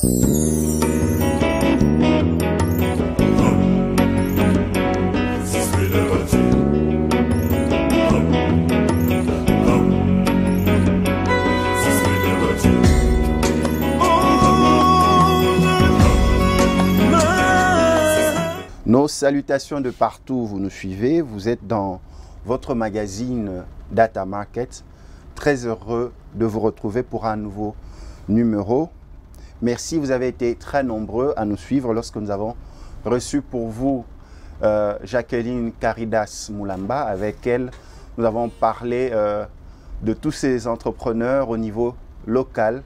Nos salutations de partout où vous nous suivez. Vous êtes dans votre magazine Data Market. Très heureux de vous retrouver pour un nouveau numéro. Merci, vous avez été très nombreux à nous suivre lorsque nous avons reçu pour vous Jacqueline Caridas Moulamba. Avec elle, nous avons parlé de tous ces entrepreneurs au niveau local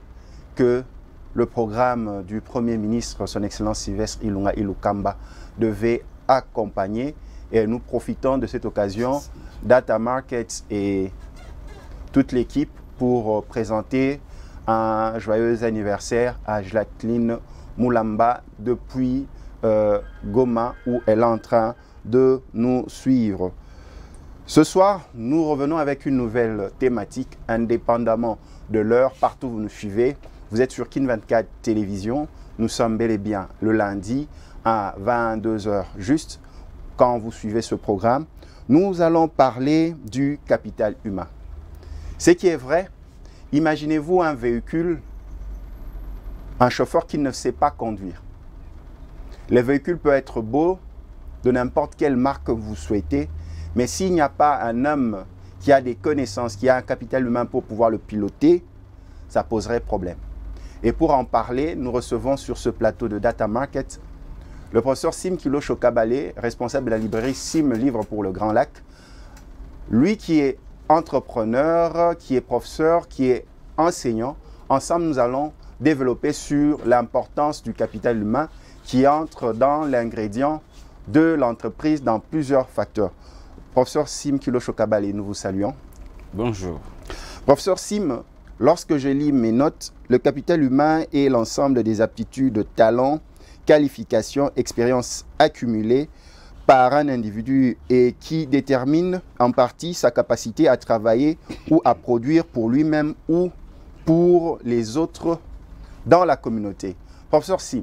que le programme du Premier ministre, son Excellence Sylvestre Ilunga Ilukamba, devait accompagner. Et nous profitons de cette occasion, Data Market et toute l'équipe, pour présenter un joyeux anniversaire à Jacqueline Moulamba depuis Goma, où elle est en train de nous suivre. Ce soir, nous revenons avec une nouvelle thématique, indépendamment de l'heure, partout où vous nous suivez. Vous êtes sur Kin 24 Télévision. Nous sommes bel et bien le lundi à 22 h juste quand vous suivez ce programme. Nous allons parler du capital humain. Ce qui est vrai, imaginez-vous un véhicule, un chauffeur qui ne sait pas conduire. Le véhicule peut être beau, de n'importe quelle marque que vous souhaitez, mais s'il n'y a pas un homme qui a des connaissances, qui a un capital humain pour pouvoir le piloter, ça poserait problème. Et pour en parler, nous recevons sur ce plateau de Data Market le professeur Sim Kilo Chokabale, responsable de la librairie Sim Livre pour le Grand Lac. Lui qui est entrepreneur, qui est professeur, qui est enseignant. Ensemble, nous allons développer sur l'importance du capital humain qui entre dans l'ingrédient de l'entreprise dans plusieurs facteurs. Professeur Sim Kilo Chokabale, nous vous saluons. Bonjour. Professeur Sim, lorsque je lis mes notes, le capital humain est l'ensemble des aptitudes, talents, qualifications, expériences accumulées par un individu et qui détermine en partie sa capacité à travailler ou à produire pour lui-même ou pour les autres dans la communauté. Professeur Sim,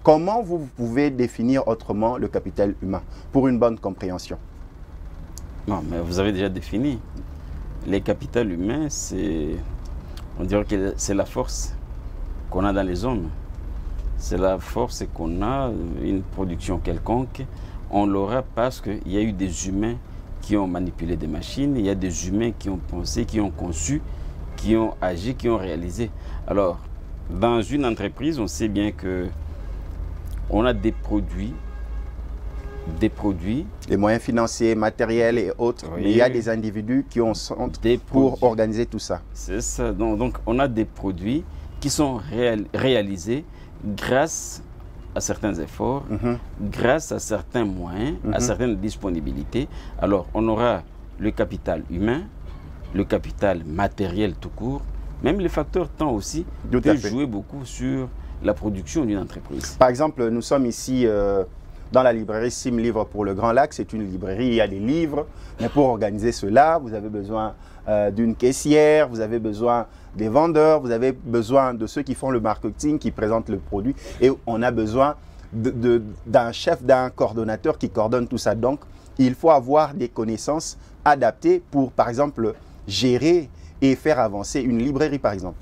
comment vous pouvez définir autrement le capital humain pour une bonne compréhension? Non, mais vous avez déjà défini. Les capitaux humains, on dirait que c'est la force qu'on a dans les hommes. C'est la force qu'on a, une production quelconque. On l'aura parce qu'il y a eu des humains qui ont manipulé des machines, il y a des humains qui ont pensé, qui ont conçu, qui ont agi, qui ont réalisé. Alors, dans une entreprise, on sait bien que on a des produits, les moyens financiers, matériels et autres, oui. Mais il y a des individus qui ont pour organiser tout ça. C'est ça. Donc, on a des produits qui sont réalisés grâce à certains efforts, grâce à certains moyens, à certaines disponibilités. Alors, on aura le capital humain, le capital matériel tout court, même les facteurs temps aussi peuvent jouer beaucoup sur la production d'une entreprise. Par exemple, nous sommes ici dans la librairie Sim Livre pour le Grand Lac. C'est une librairie, il y a des livres, mais pour organiser cela, vous avez besoin d'une caissière, vous avez besoin des vendeurs, vous avez besoin de ceux qui font le marketing, qui présentent le produit, et on a besoin d'un chef, d'un coordonnateur qui coordonne tout ça. Donc, il faut avoir des connaissances adaptées pour, par exemple, gérer et faire avancer une librairie, par exemple.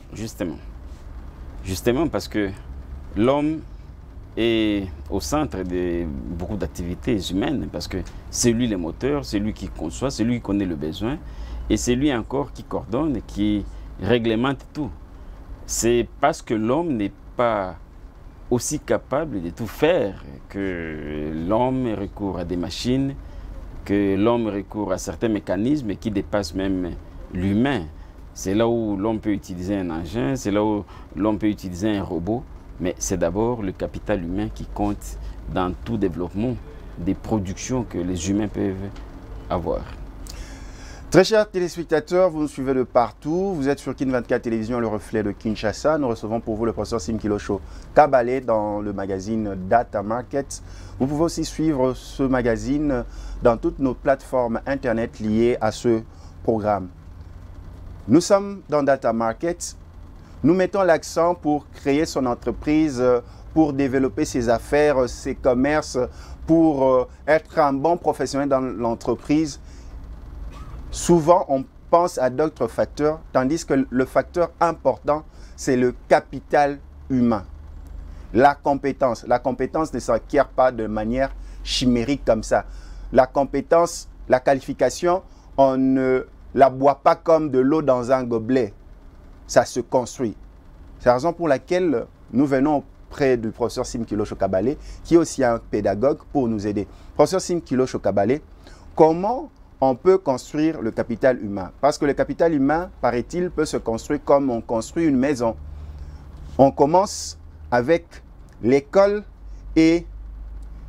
Justement parce que l'homme est au centre de beaucoup d'activités humaines, parce que c'est lui le moteur, c'est lui qui conçoit, c'est lui qui connaît le besoin, et c'est lui encore qui coordonne, qui réglemente tout. C'est parce que l'homme n'est pas aussi capable de tout faire que l'homme recourt à des machines, que l'homme recourt à certains mécanismes qui dépassent même l'humain. C'est là où l'homme peut utiliser un engin, c'est là où l'homme peut utiliser un robot, mais c'est d'abord le capital humain qui compte dans tout développement des productions que les humains peuvent avoir. Très chers téléspectateurs, vous nous suivez de partout. Vous êtes sur Kin 24 Télévision, le reflet de Kinshasa. Nous recevons pour vous le professeur Sim Kilo Chokabale dans le magazine Data Market. Vous pouvez aussi suivre ce magazine dans toutes nos plateformes internet liées à ce programme. Nous sommes dans Data Market. nous mettons l'accent pour créer son entreprise, pour développer ses affaires, ses commerces, pour être un bon professionnel dans l'entreprise. Souvent, on pense à d'autres facteurs, tandis que le facteur important, c'est le capital humain. La compétence. La compétence ne s'acquiert pas de manière chimérique comme ça. La compétence, la qualification, on ne la boit pas comme de l'eau dans un gobelet. Ça se construit. C'est la raison pour laquelle nous venons auprès du professeur Simkilo Chokabale, qui est aussi un pédagogue, pour nous aider. Professeur Simkilo Chokabale, comment on peut construire le capital humain? Parce que le capital humain, paraît-il, peut se construire comme on construit une maison. On commence avec l'école et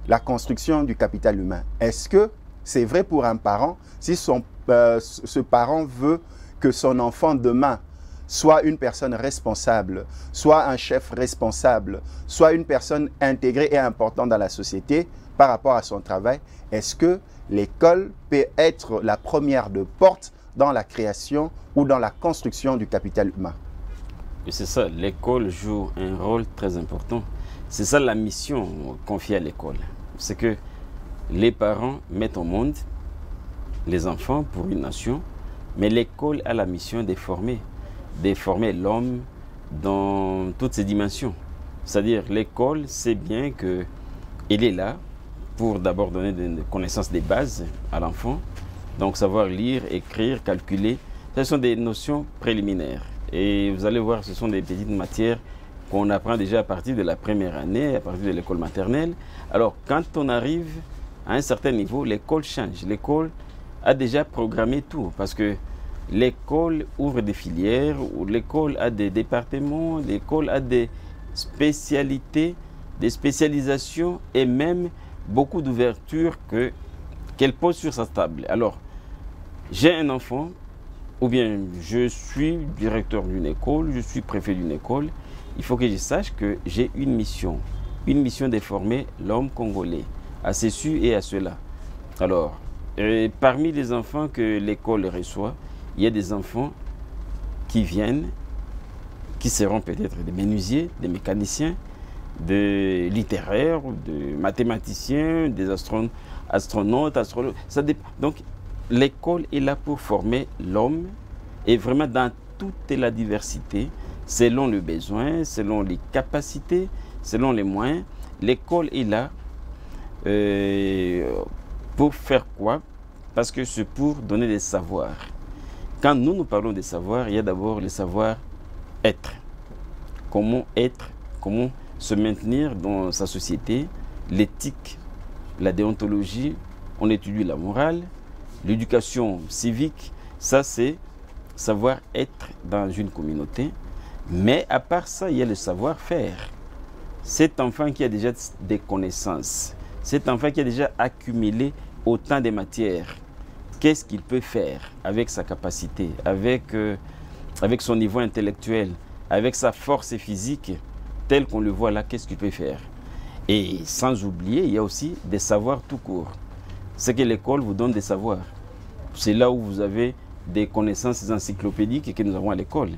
la construction du capital humain. Est-ce que c'est vrai pour un parent si ce parent veut que son enfant demain soit une personne responsable, soit un chef responsable, soit une personne intégrée et importante dans la société par rapport à son travail? Est-ce que l'école peut être la première de porte dans la création ou dans la construction du capital humain? Et c'est ça, l'école joue un rôle très important. C'est ça la mission confiée à l'école. C'est que les parents mettent au monde les enfants pour une nation, mais l'école a la mission de former l'homme dans toutes ses dimensions. C'est-à-dire, l'école sait bien qu'elle est là pour d'abord donner des connaissances des bases à l'enfant. Donc, savoir lire, écrire, calculer, ce sont des notions préliminaires. Et vous allez voir, ce sont des petites matières qu'on apprend déjà à partir de la première année, à partir de l'école maternelle. Alors, quand on arrive à un certain niveau, l'école change. L'école a déjà programmé tout, parce que l'école ouvre des filières, ou l'école a des départements, l'école a des spécialités, des spécialisations et même beaucoup d'ouvertures qu'elle pose sur sa table. Alors, j'ai un enfant, ou bien je suis directeur d'une école, je suis préfet d'une école, il faut que je sache que j'ai une mission de former l'homme congolais à ceci et à cela. Alors, parmi les enfants que l'école reçoit, il y a des enfants qui viennent, qui seront peut-être des menuisiers, des mécaniciens, des littéraires, des mathématiciens, des astronautes, astrologues. Ça dépend. Donc, l'école est là pour former l'homme, et vraiment dans toute la diversité, selon le besoin, selon les capacités, selon les moyens. L'école est là pour faire quoi? Parce que c'est pour donner des savoirs. Quand nous parlons des savoirs, il y a d'abord le savoir-être. Comment être, comment se maintenir dans sa société, l'éthique, la déontologie, on étudie la morale, l'éducation civique, ça c'est savoir être dans une communauté. Mais à part ça, il y a le savoir-faire. Cet enfant qui a déjà des connaissances, cet enfant qui a déjà accumulé autant de matières, qu'est-ce qu'il peut faire avec sa capacité, avec son niveau intellectuel, avec sa force physique, tel qu'on le voit là, qu'est-ce qu'il peut faire? Et sans oublier, il y a aussi des savoirs tout court. C'est que l'école vous donne des savoirs. C'est là où vous avez des connaissances encyclopédiques que nous avons à l'école.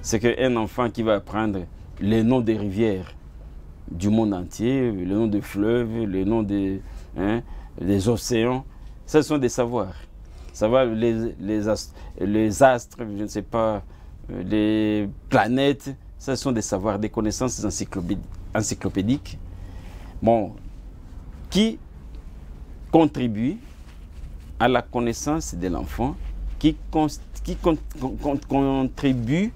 C'est qu'un enfant qui va apprendre les noms des rivières du monde entier, le nom des fleuves, le nom des océans, ce sont des savoirs. Savoir les astres, je ne sais pas, les planètes, ce sont des savoirs, des connaissances encyclopédiques, bon, qui contribuent à la connaissance de l'enfant, qui contribuent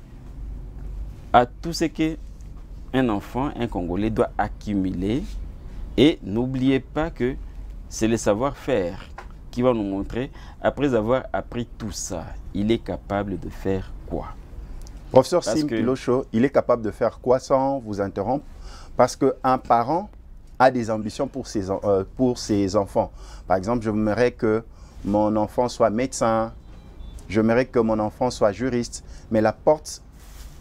à tout ce qu'un enfant, un Congolais doit accumuler. Et n'oubliez pas que c'est le savoir-faire qui va nous montrer, après avoir appris tout ça, il est capable de faire quoi? Professeur Simkilo Cho, il est capable de faire quoi, sans vous interrompre? Parce qu'un parent a des ambitions pour ses enfants. Par exemple, j'aimerais que mon enfant soit médecin, j'aimerais que mon enfant soit juriste, mais la porte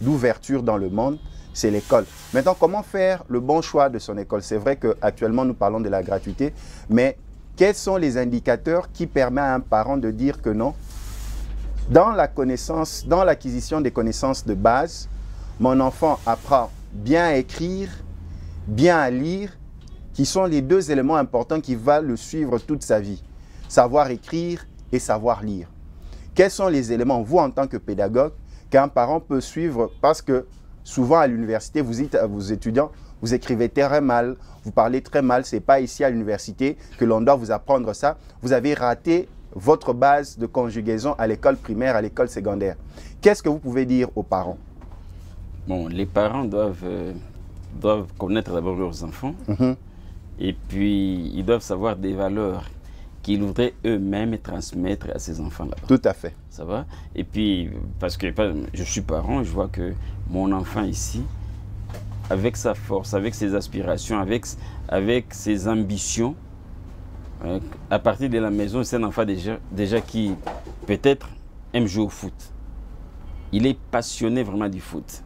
d'ouverture dans le monde, c'est l'école. Maintenant, comment faire le bon choix de son école? C'est vrai qu'actuellement, nous parlons de la gratuité, mais quels sont les indicateurs qui permettent à un parent de dire que non, dans la connaissance, dans l'acquisition des connaissances de base, mon enfant apprend bien à écrire, bien à lire, qui sont les deux éléments importants qui vont le suivre toute sa vie. Savoir écrire et savoir lire. Quels sont les éléments, vous en tant que pédagogue, qu'un parent peut suivre? Parce que souvent à l'université, vous dites à vos étudiants, vous écrivez très mal, vous parlez très mal, ce n'est pas ici à l'université que l'on doit vous apprendre ça. Vous avez raté votre base de conjugaison à l'école primaire, à l'école secondaire. Qu'est-ce que vous pouvez dire aux parents? Bon, les parents doivent connaître d'abord leurs enfants. Et puis, ils doivent savoir des valeurs qu'ils voudraient eux-mêmes transmettre à ces enfants-là. Tout à fait. Ça va? Et puis, parce que je suis parent, je vois que mon enfant ici, avec sa force, avec ses aspirations, avec ses ambitions, à partir de la maison, c'est un enfant déjà qui peut-être aime jouer au foot. Il est passionné vraiment du foot.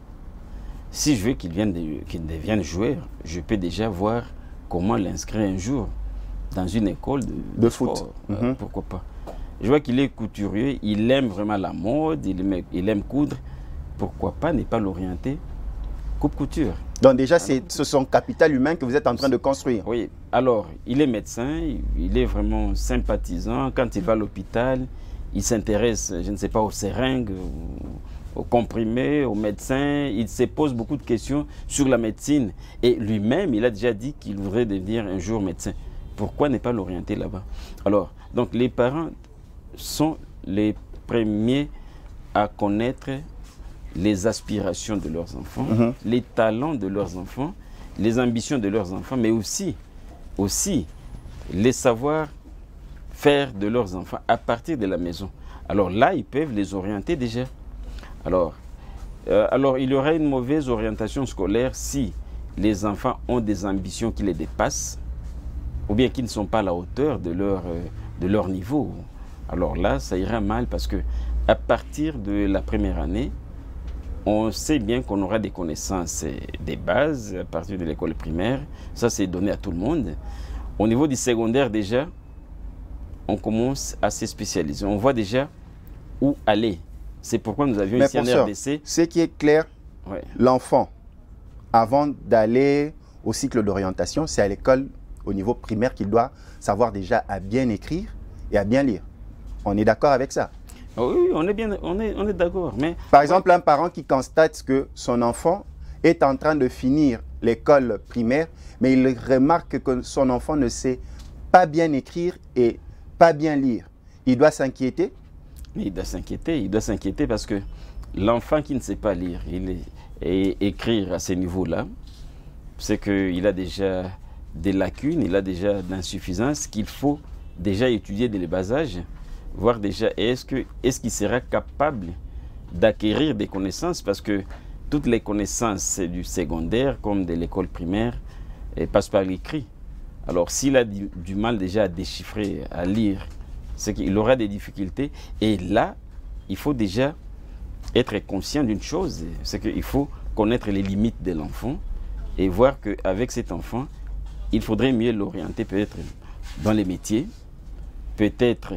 Si je veux qu'il devienne joueur, je peux déjà voir comment l'inscrire un jour dans une école de foot. Sport. Pourquoi pas? Je vois qu'il est couturier, il aime vraiment la mode, il aime coudre. Pourquoi pas ne pas l'orienter coupe-couture? Donc déjà, c'est son capital humain que vous êtes en train de construire. Oui. Alors, il est médecin, il est vraiment sympathisant. Quand il va à l'hôpital, il s'intéresse, je ne sais pas, aux seringues, aux comprimés, aux médecins. Il se pose beaucoup de questions sur la médecine. Et lui-même, il a déjà dit qu'il voudrait devenir un jour médecin. Pourquoi ne pas l'orienter là-bas? Alors, donc les parents sont les premiers à connaître les aspirations de leurs enfants, les talents de leurs enfants, les ambitions de leurs enfants, mais aussi les savoir-faire de leurs enfants à partir de la maison. Alors là, ils peuvent les orienter déjà. Alors, il y aura une mauvaise orientation scolaire si les enfants ont des ambitions qui les dépassent ou bien qui ne sont pas à la hauteur de leur niveau. Alors là, ça ira mal parce que à partir de la première année, on sait bien qu'on aura des connaissances des bases à partir de l'école primaire. Ça, c'est donné à tout le monde. Au niveau du secondaire, déjà, on commence à se spécialiser. On voit déjà où aller. C'est pourquoi nous avions ici un RDC. Ce qui est clair, l'enfant, avant d'aller au cycle d'orientation, c'est à l'école, au niveau primaire, qu'il doit savoir déjà à bien écrire et à bien lire. On est d'accord avec ça? Oui, on est d'accord. Mais par exemple, un parent qui constate que son enfant est en train de finir l'école primaire, mais il remarque que son enfant ne sait pas bien écrire et pas bien lire. Il doit s'inquiéter? Il doit s'inquiéter parce que l'enfant qui ne sait pas lire et écrire à ce niveau-là, c'est qu'il a déjà des lacunes, il a déjà d'insuffisances qu'il faut déjà étudier dès le bas âge. Voir déjà est-ce qu'il sera capable d'acquérir des connaissances, parce que toutes les connaissances du secondaire comme de l'école primaire passent par l'écrit. Alors s'il a du mal déjà à déchiffrer, à lire, c'est qu'il aura des difficultés. Et là, il faut déjà être conscient d'une chose, c'est qu'il faut connaître les limites de l'enfant et voir qu'avec cet enfant, il faudrait mieux l'orienter peut-être dans les métiers, peut-être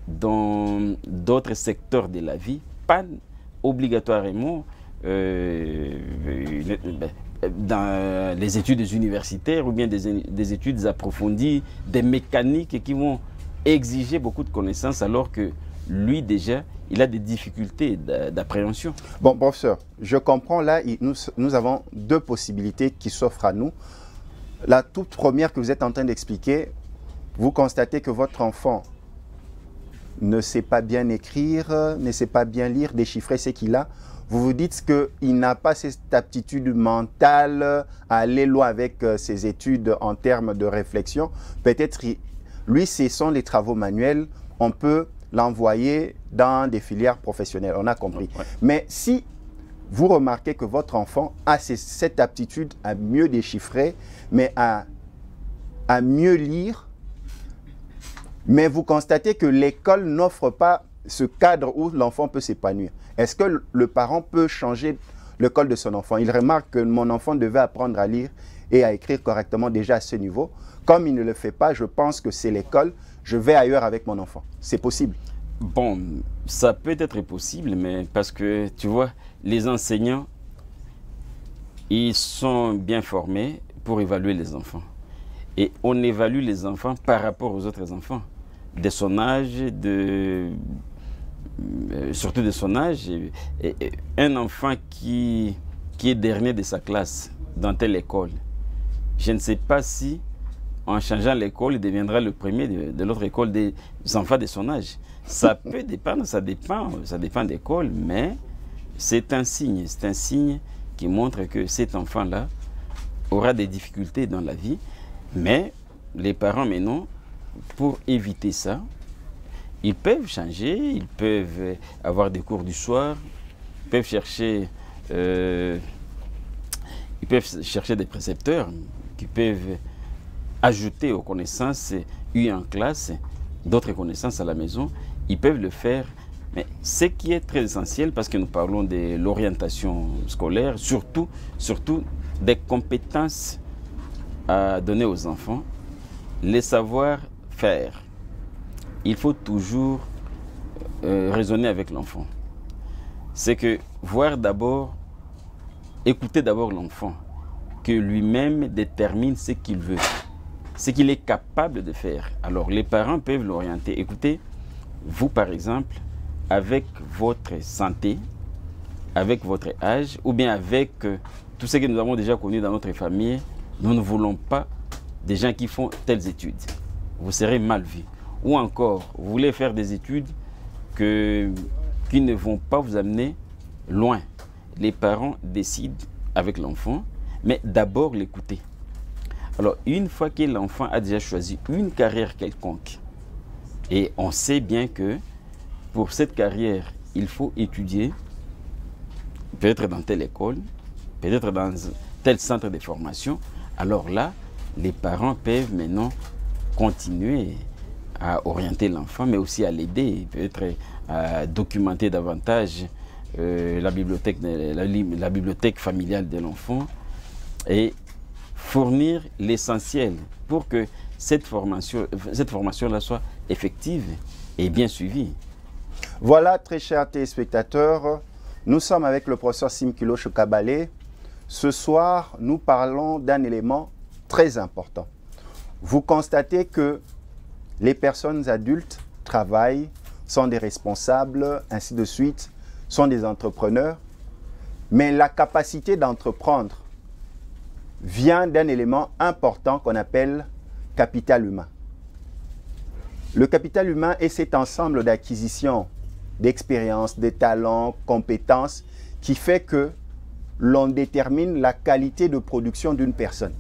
dans d'autres secteurs de la vie, pas obligatoirement dans les études universitaires ou bien des études approfondies, des mécaniques qui vont exiger beaucoup de connaissances alors que lui déjà, il a des difficultés d'appréhension. Bon, professeur, je comprends là, nous avons deux possibilités qui s'offrent à nous. La toute première que vous êtes en train d'expliquer, vous constatez que votre enfant ne sait pas bien écrire, ne sait pas bien lire, déchiffrer ce qu'il a. Vous vous dites qu'il n'a pas cette aptitude mentale à aller loin avec ses études en termes de réflexion. Peut-être, lui, ce sont les travaux manuels. On peut l'envoyer dans des filières professionnelles, on a compris. Ouais. Mais si vous remarquez que votre enfant a cette aptitude à mieux déchiffrer, mais à mieux lire, mais vous constatez que l'école n'offre pas ce cadre où l'enfant peut s'épanouir. Est-ce que le parent peut changer l'école de son enfant? Il remarque que mon enfant devait apprendre à lire et à écrire correctement déjà à ce niveau. Comme il ne le fait pas, je pense que c'est l'école, je vais ailleurs avec mon enfant. C'est possible? Bon, ça peut être possible, mais parce que, tu vois, les enseignants ils sont bien formés pour évaluer les enfants. Et on évalue les enfants par rapport aux autres enfants, de son âge, surtout de son âge. Un enfant qui est dernier de sa classe dans telle école, je ne sais pas si en changeant l'école, il deviendra le premier de l'autre école des enfants de son âge. Ça peut dépendre, ça dépend d'école, mais c'est un signe qui montre que cet enfant-là aura des difficultés dans la vie. Mais les parents, maintenant, pour éviter ça, ils peuvent changer, ils peuvent avoir des cours du soir, ils peuvent chercher des précepteurs qui peuvent ajouter aux connaissances eues en classe d'autres connaissances à la maison. Ils peuvent le faire. Mais ce qui est très essentiel, parce que nous parlons de l'orientation scolaire, surtout des compétences à donner aux enfants, les savoir-faire. Il faut toujours raisonner avec l'enfant. C'est que écouter d'abord l'enfant, que lui-même détermine ce qu'il veut, ce qu'il est capable de faire. Alors les parents peuvent l'orienter. Écoutez, vous par exemple, avec votre santé, avec votre âge, ou bien avec tout ce que nous avons déjà connu dans notre famille, nous ne voulons pas des gens qui font telles études. Vous serez mal vu. Ou encore, vous voulez faire des études qui ne vont pas vous amener loin. Les parents décident avec l'enfant, mais d'abord l'écouter. Alors, une fois que l'enfant a déjà choisi une carrière quelconque, et on sait bien que pour cette carrière, il faut étudier, peut-être dans telle école, peut-être dans tel centre de formation, alors là, les parents peuvent maintenant continuer à orienter l'enfant, mais aussi à l'aider, peut-être à documenter davantage la bibliothèque familiale de l'enfant et fournir l'essentiel pour que cette formation-là soit effective et bien suivie. Voilà, très chers téléspectateurs, nous sommes avec le professeur Simkilo Chokabale. Ce soir, nous parlons d'un élément très important. Vous constatez que les personnes adultes travaillent, sont des responsables, ainsi de suite, sont des entrepreneurs, mais la capacité d'entreprendre vient d'un élément important qu'on appelle capital humain. Le capital humain est cet ensemble d'acquisitions, d'expériences, de talents, compétences qui fait que l'on détermine la qualité de production d'une personne.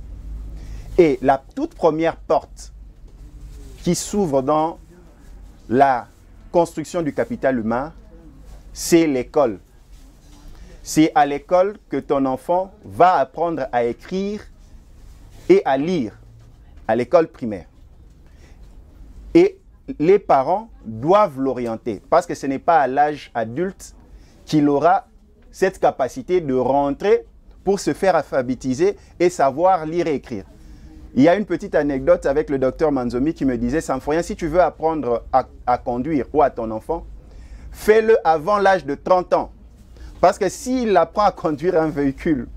Et la toute première porte qui s'ouvre dans la construction du capital humain, c'est l'école. C'est à l'école que ton enfant va apprendre à écrire et à lire, à l'école primaire. Et les parents doivent l'orienter parce que ce n'est pas à l'âge adulte qu'il aura cette capacité de rentrer pour se faire alphabétiser et savoir lire et écrire. Il y a une petite anecdote avec le docteur Manzomi qui me disait, Symphorien, si tu veux apprendre à conduire ou à ton enfant, fais-le avant l'âge de 30 ans. Parce que s'il apprend à conduire un véhicule,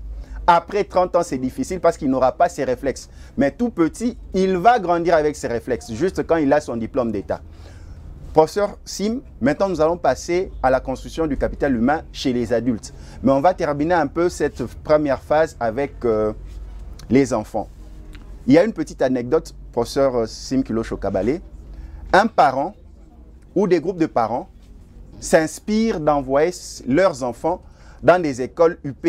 après 30 ans, c'est difficile parce qu'il n'aura pas ses réflexes. Mais tout petit, il va grandir avec ses réflexes, juste quand il a son diplôme d'État. Professeur Sim, maintenant nous allons passer à la construction du capital humain chez les adultes. Mais on va terminer un peu cette première phase avec les enfants. Il y a une petite anecdote, professeur Simkilo Chokabale. Un parent ou des groupes de parents s'inspirent d'envoyer leurs enfants dans des écoles UP,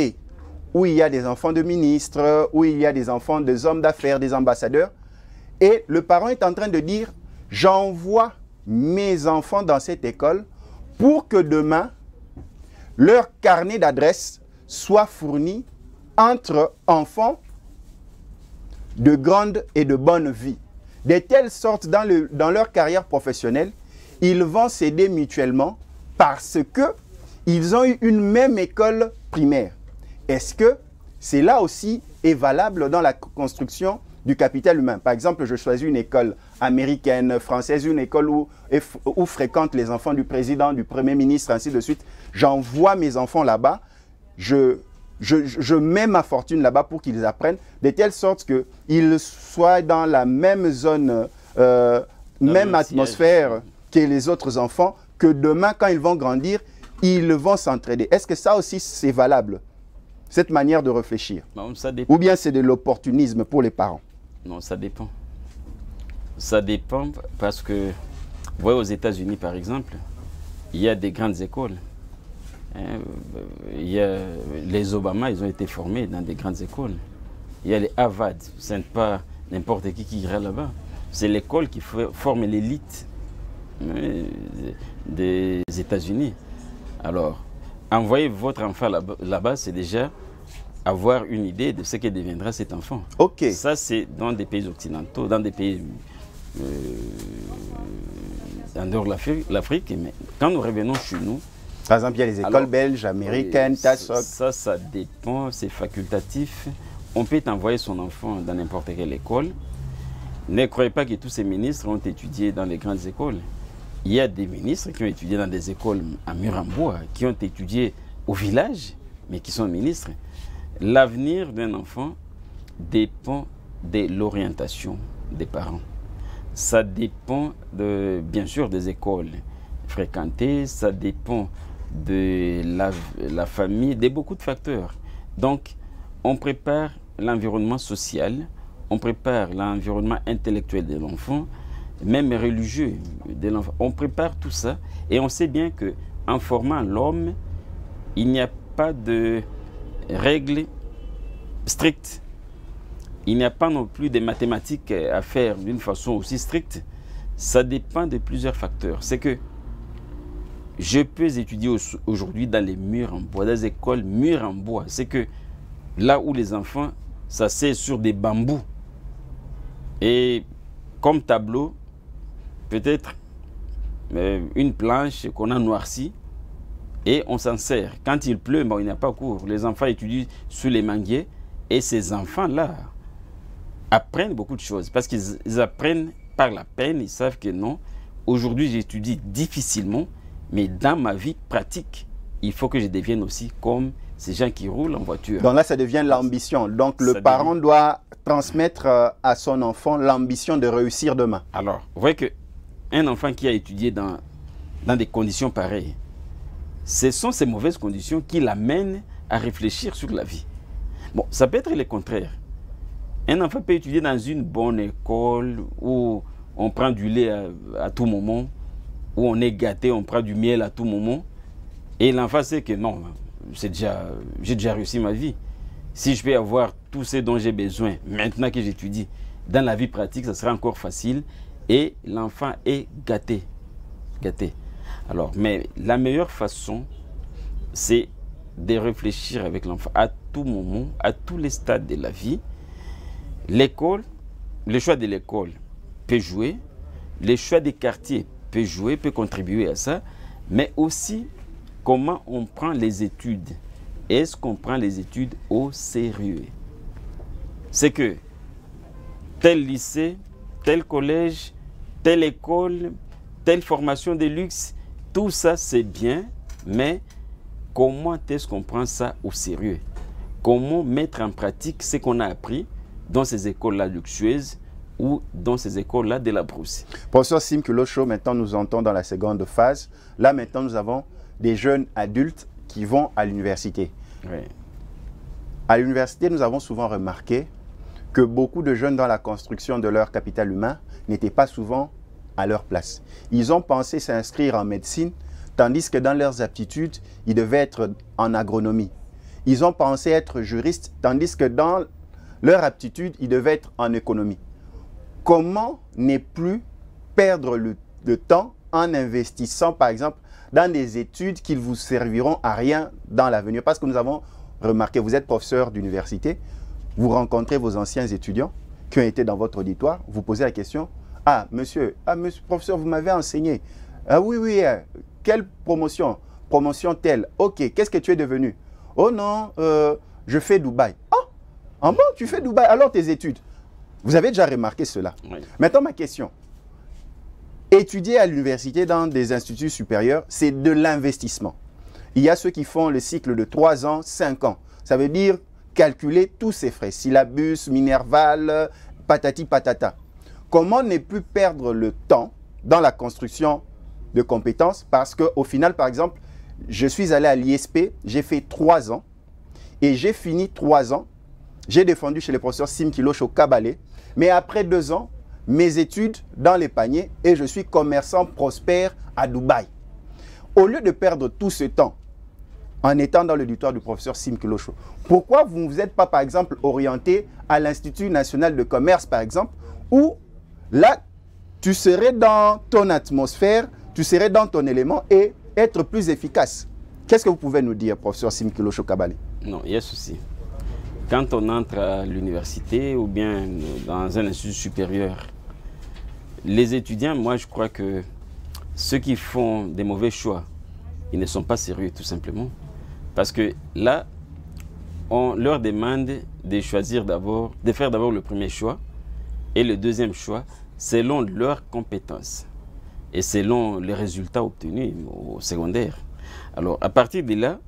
où il y a des enfants de ministres, où il y a des enfants des hommes d'affaires, des ambassadeurs. Et le parent est en train de dire, j'envoie mes enfants dans cette école pour que demain, leur carnet d'adresse soit fourni entre enfants de grande et de bonne vie. De telle sorte, dans leur carrière professionnelle, ils vont s'aider mutuellement parce qu'ils ont eu une même école primaire. Est-ce que cela aussi est valable dans la construction du capital humain? Par exemple, je choisis une école américaine, française, une école où fréquentent les enfants du président, du premier ministre, ainsi de suite. J'envoie mes enfants là-bas. Je je mets ma fortune là-bas pour qu'ils apprennent, de telle sorte qu'ils soient dans la même zone, même atmosphère que les autres enfants, que demain, quand ils vont grandir, ils vont s'entraider. Est-ce que ça aussi, c'est valable, cette manière de réfléchir? Non, ça dépend. Ou bien c'est de l'opportunisme pour les parents? Non, ça dépend. Ça dépend parce que, vous voyez, aux États-Unis, par exemple, il y a des grandes écoles. Il y a les Obama, ils ont été formés dans des grandes écoles. Il y a les Harvard, ce n'est pas n'importe qui ira là-bas. C'est l'école qui forme l'élite des États-Unis. Alors, envoyer votre enfant là-bas, c'est déjà avoir une idée de ce que deviendra cet enfant. Ok. Ça, c'est dans des pays occidentaux, dans des pays en dehors de l'Afrique. Mais quand nous revenons chez nous, par exemple, il y a les écoles belges, américaines, TASOC. Ça dépend, c'est facultatif. On peut envoyer son enfant dans n'importe quelle école. Ne croyez pas que tous ces ministres ont étudié dans les grandes écoles. Il y a des ministres qui ont étudié dans des écoles à mur en bois, qui ont étudié au village, mais qui sont ministres. L'avenir d'un enfant dépend de l'orientation des parents. Ça dépend, bien sûr, des écoles fréquentées, ça dépend de la famille, de beaucoup de facteurs. Donc, on prépare l'environnement social, on prépare l'environnement intellectuel de l'enfant, même religieux de l'enfant. On prépare tout ça et on sait bien qu'en formant l'homme, il n'y a pas de règles strictes. Il n'y a pas non plus de mathématiques à faire d'une façon aussi stricte. Ça dépend de plusieurs facteurs. C'est que je peux étudier aujourd'hui dans les murs en bois, dans les écoles murs en bois. C'est que là où les enfants s'asseyent sur des bambous et comme tableau, peut-être une planche qu'on a noircie et on s'en sert. Quand il pleut, bon, il n'y a pas cours. Les enfants étudient sur les manguiers et ces enfants-là apprennent beaucoup de choses parce qu'ils apprennent par la peine. Ils savent que non, aujourd'hui j'étudie difficilement, mais dans ma vie pratique, il faut que je devienne aussi comme ces gens qui roulent en voiture. Donc là, ça devient l'ambition. Donc le parent doit transmettre à son enfant l'ambition de réussir demain. Alors, vous voyez qu'un enfant qui a étudié dans des conditions pareilles, ce sont ces mauvaises conditions qui l'amènent à réfléchir sur la vie. Bon, ça peut être le contraire. Un enfant peut étudier dans une bonne école où on prend du lait à tout moment, où on est gâté, on prend du miel à tout moment. Et l'enfant sait que non, j'ai déjà réussi ma vie. Si je peux avoir tout ce dont j'ai besoin maintenant que j'étudie dans la vie pratique, ça sera encore facile. Et l'enfant est gâté. Gâté. Alors, mais la meilleure façon, c'est de réfléchir avec l'enfant à tout moment, à tous les stades de la vie. L'école, le choix de l'école peut jouer, le choix des quartiers peut jouer, peut contribuer à ça, mais aussi comment on prend les études. Est-ce qu'on prend les études au sérieux? C'est que tel lycée, tel collège, telle école, telle formation de luxe, tout ça c'est bien, mais comment est-ce qu'on prend ça au sérieux? Comment mettre en pratique ce qu'on a appris dans ces écoles-là luxueuses ou dans ces écoles-là de la brousse? Professeur Sim Kulosho, maintenant nous entrons dans la seconde phase. Là maintenant nous avons des jeunes adultes qui vont à l'université. Oui. À l'université, nous avons souvent remarqué que beaucoup de jeunes dans la construction de leur capital humain n'étaient pas souvent à leur place. Ils ont pensé s'inscrire en médecine, tandis que dans leurs aptitudes, ils devaient être en agronomie. Ils ont pensé être juristes, tandis que dans leur aptitude, ils devaient être en économie. Comment ne plus perdre le temps en investissant, par exemple, dans des études qui vous serviront à rien dans l'avenir? Parce que nous avons remarqué, vous êtes professeur d'université, vous rencontrez vos anciens étudiants qui ont été dans votre auditoire, vous posez la question, monsieur, professeur, vous m'avez enseigné. Ah oui, quelle promotion? Promotion telle. Ok, qu'est-ce que tu es devenu? Oh non, je fais Dubaï. Ah bon, tu fais Dubaï, alors tes études. Vous avez déjà remarqué cela. Oui. Maintenant, ma question. Étudier à l'université dans des instituts supérieurs, c'est de l'investissement. Il y a ceux qui font le cycle de 3 ans, 5 ans. ça veut dire calculer tous ces frais, syllabus, Minerval, patati patata. Comment ne plus perdre le temps dans la construction de compétences? Parce qu'au final, par exemple, je suis allé à l'ISP, j'ai fait 3 ans et j'ai fini 3 ans. J'ai défendu chez le professeur Sim Kiloche au Kabalé, mais après 2 ans, mes études dans les paniers et je suis commerçant prospère à Dubaï. Au lieu de perdre tout ce temps en étant dans l'auditoire du professeur Sim Kilocho, pourquoi vous ne vous êtes pas, par exemple, orienté à l'Institut national de commerce, par exemple, où là, tu serais dans ton atmosphère, tu serais dans ton élément et être plus efficace? Qu'est-ce que vous pouvez nous dire, professeur Sim Kilocho Kabalé? Non, il y a souci. Quand on entre à l'université ou bien dans un institut supérieur, les étudiants, moi je crois que ceux qui font des mauvais choix, ils ne sont pas sérieux tout simplement. Parce que là, on leur demande de choisir d'abord, de faire d'abord le premier choix et le deuxième choix selon leurs compétences et selon les résultats obtenus au secondaire. Alors à partir de là,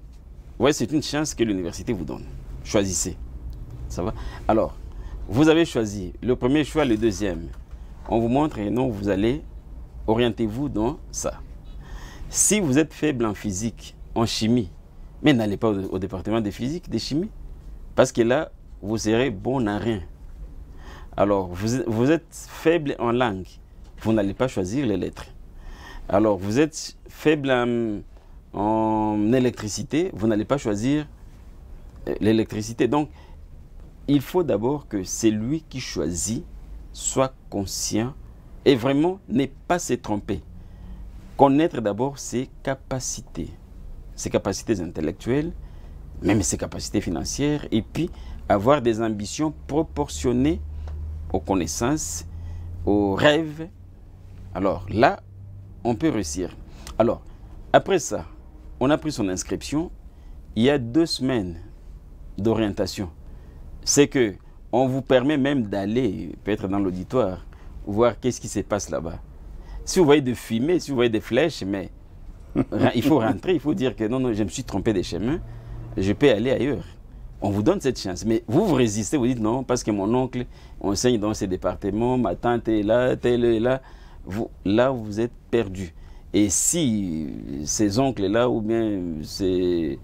ouais, c'est une chance que l'université vous donne. Choisissez. Ça va? Alors, vous avez choisi le premier choix, le deuxième. On vous montre et non, vous allez, orientez-vous dans ça. Si vous êtes faible en physique, en chimie, mais n'allez pas au département de physique, de chimie, parce que là, vous serez bon à rien. Alors, vous êtes faible en langue, vous n'allez pas choisir les lettres. Alors, vous êtes faible en électricité, vous n'allez pas choisir l'électricité. Donc, il faut d'abord que celui qui choisit soit conscient et vraiment ne pas se tromper. Connaître d'abord ses capacités intellectuelles, même ses capacités financières, et puis avoir des ambitions proportionnées aux connaissances, aux rêves. Alors là, on peut réussir. Alors, après ça, on a pris son inscription. Il y a 2 semaines d'orientation. C'est que on vous permet même d'aller, peut-être dans l'auditoire, voir qu'est-ce qui se passe là-bas. Si vous voyez des fumées, si vous voyez des flèches, mais il faut rentrer, il faut dire que non, non, je me suis trompé des chemins, je peux aller ailleurs. On vous donne cette chance. Mais vous résistez, vous dites non, parce que mon oncle enseigne dans ces départements, ma tante est là, telle est là. Là, vous êtes perdu. Et si ces oncles-là ou bien ces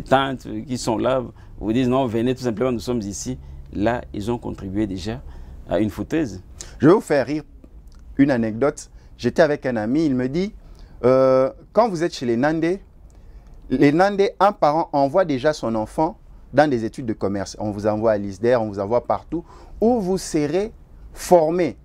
tantes qui sont là vous disent non, venez tout simplement, nous sommes ici, là, ils ont contribué déjà à une foutaise. Je vais vous faire rire une anecdote. J'étais avec un ami, il me dit, quand vous êtes chez les Nandais, un parent envoie déjà son enfant dans des études de commerce. On vous envoie à l'ISDER, on vous envoie partout, où vous serez formé